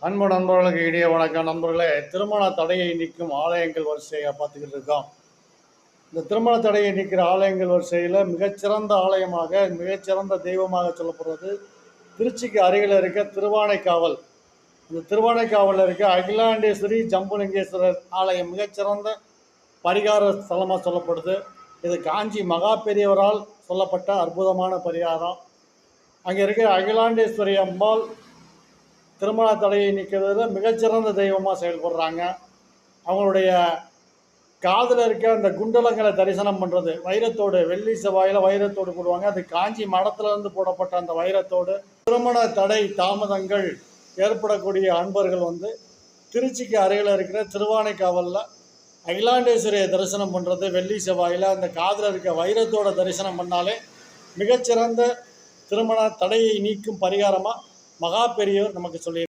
அன்பு நண்பர்களுக்கு இடையே வணக்கம். நண்பர்களே, திருமண தடையை நீக்கும் ஆலயங்கள் வரிசையை பார்த்துக்கிட்டு இருக்கோம். இந்த திருமண தடையை நீக்கிற ஆலயங்கள் வரிசையில் மிகச்சிறந்த ஆலயமாக, மிகச்சிறந்த தெய்வமாக சொல்லப்படுறது திருச்சிக்கு அருகில் இருக்க திருவானைக்காவல். இந்த திருவானைக்காவலில் இருக்க அகிலாண்டேஸ்வரி ஜம்புலிங்கேஸ்வரர் ஆலயம் மிகச்சிறந்த பரிகார ஸ்தலமாக சொல்லப்படுது. இது காஞ்சி மகா பெரியவரால் சொல்லப்பட்ட அற்புதமான பரிகாரம். அங்கே இருக்கிற அகிலாண்டேஸ்வரி அம்பாள் திருமண தடையை நீக்கிறதுல மிகச்சிறந்த தெய்வமாக செயல்படுறாங்க. அவங்களுடைய காதில் இருக்க அந்த குண்டலங்களை தரிசனம் பண்ணுறது வைரத்தோடு, வெள்ளி செவ்வாயில் வைரத்தோடு போடுவாங்க. அது காஞ்சி மடத்திலிருந்து போடப்பட்ட அந்த வைரத்தோடு. திருமண தடை தாமதங்கள் ஏற்படக்கூடிய அன்பர்கள் திருச்சிக்கு அருகில் இருக்கிற திருவானைக்காவலில் அகிலாண்டேஸ்வரியை தரிசனம் பண்ணுறது வெள்ளி செவ்வாயில் அந்த காதில் இருக்க வைரத்தோட தரிசனம் பண்ணாலே மிகச்சிறந்த திருமண தடையை நீக்கும் பரிகாரமாக மகா பெரியவர் நமக்கு சொல்லி